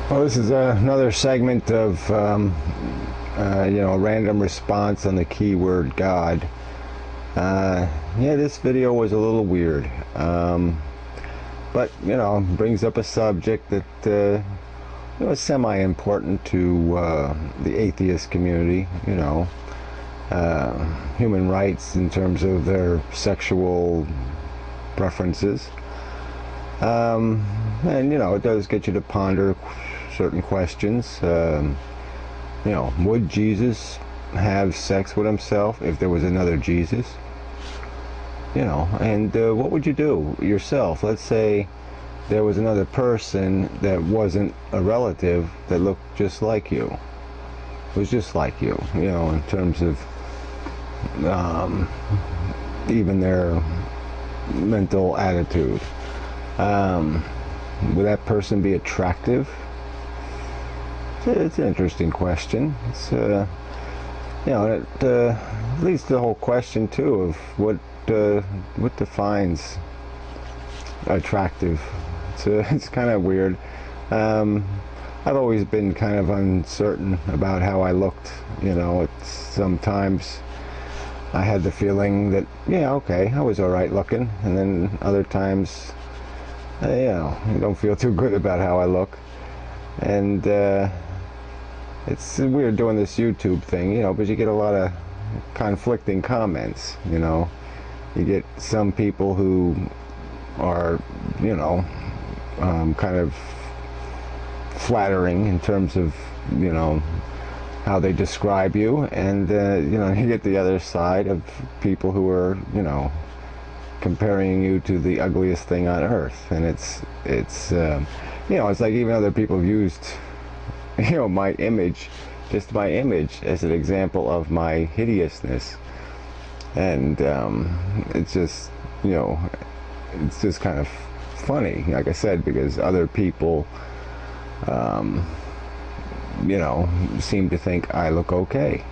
Well, this is another segment of, a random response on the keyword God. Yeah, this video was a little weird, but brings up a subject that is semi-important to the atheist community. Human rights in terms of their sexual preferences, and it does get you to ponder certain questions. Would Jesus have sex with himself if there was another Jesus? And what would you do yourself? Let's say there was another person that wasn't a relative that looked just like you, was just like you, in terms of even their mental attitude. Would that person be attractive? It's an interesting question. It's it leads to the whole question too of what defines attractive. It's kind of weird. I've always been kind of uncertain about how I looked. Sometimes I had the feeling that okay, I was all right looking, and then other times you don't feel too good about how I look. And it's weird doing this YouTube thing, but you get a lot of conflicting comments. You get some people who are, kind of flattering in terms of, how they describe you, and you get the other side of people who are, comparing you to the ugliest thing on earth. And it's like even other people have used my image, just my image, as an example of my hideousness. And it's just kind of funny, like I said, because other people seem to think I look okay.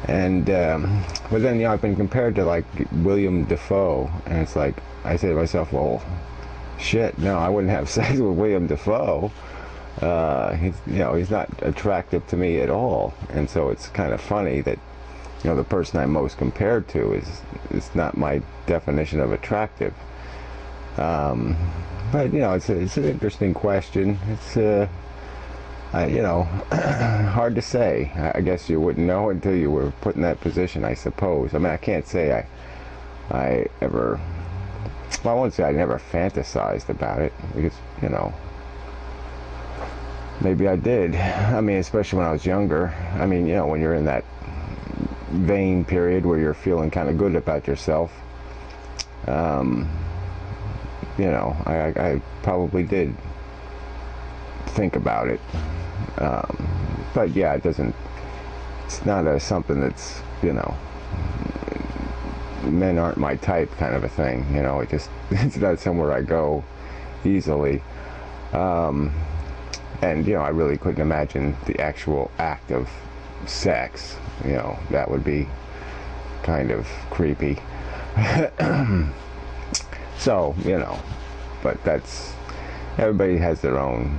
And but then I've been compared to like William Dafoe, and it's like I say to myself, well, shit, no, I wouldn't have sex with William Dafoe. He's not attractive to me at all. And so it's kind of funny that the person I'm most compared to is not my definition of attractive. But it's an interesting question. It's hard to say. I guess you wouldn't know until you were put in that position, I suppose. I mean, I can't say I ever, well, I won't say I never fantasized about it, because maybe I did. I mean, especially when I was younger. I mean, when you're in that vain period where you're feeling kind of good about yourself, I probably did think about it. But yeah, it's not something that's, men aren't my type kind of a thing. It's not somewhere I go easily. And I really couldn't imagine the actual act of sex. That would be kind of creepy. So, but everybody has their own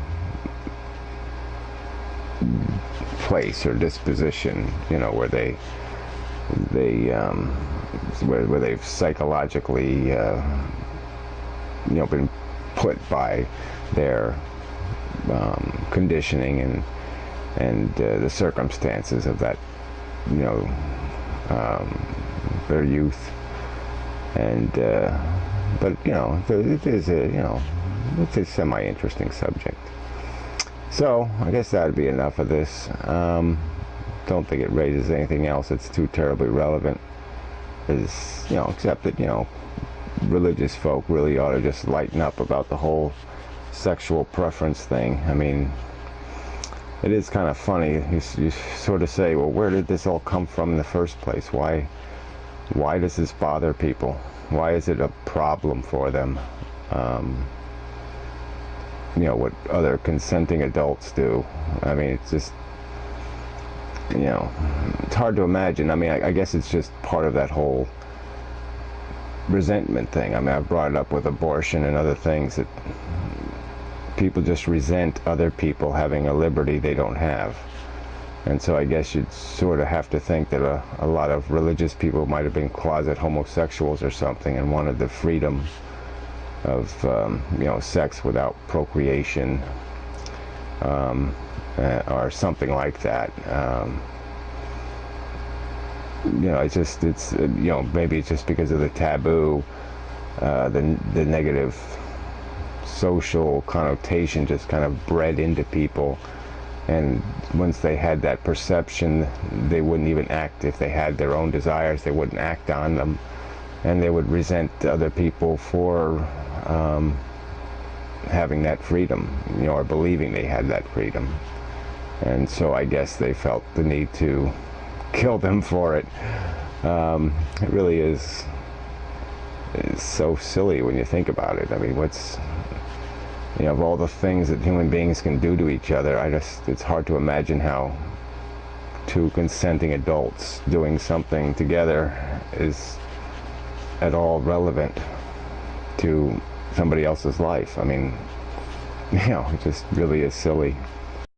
place or disposition, where where they've psychologically been put by their conditioning and the circumstances of that, their youth. And but it is it's a semi-interesting subject. So I guess that would be enough of this. Don't think it raises anything else that's too terribly relevant. Except that religious folk really ought to just lighten up about the whole sexual preference thing. I mean, it is kind of funny. You sort of say, well, where did this all come from in the first place? Why does this bother people? Why is it a problem for them? What other consenting adults do. I mean, it's just, it's hard to imagine. I mean, I guess it's just part of that whole resentment thing. I mean, I've brought it up with abortion and other things that people just resent other people having a liberty they don't have. And so I guess you'd sort of have to think that a lot of religious people might have been closet homosexuals or something and wanted the freedom of sex without procreation, or something like that. Maybe it's just because of the taboo, the negative social connotation just kind of bred into people, and once they had that perception, they wouldn't even act. If they had their own desires, they wouldn't act on them, and they would resent other people for having that freedom, or believing they had that freedom. And so I guess they felt the need to kill them for it. It really is so silly when you think about it. I mean, of all the things that human beings can do to each other, it's hard to imagine how two consenting adults doing something together is at all relevant to somebody else's life. I mean, it just really is silly.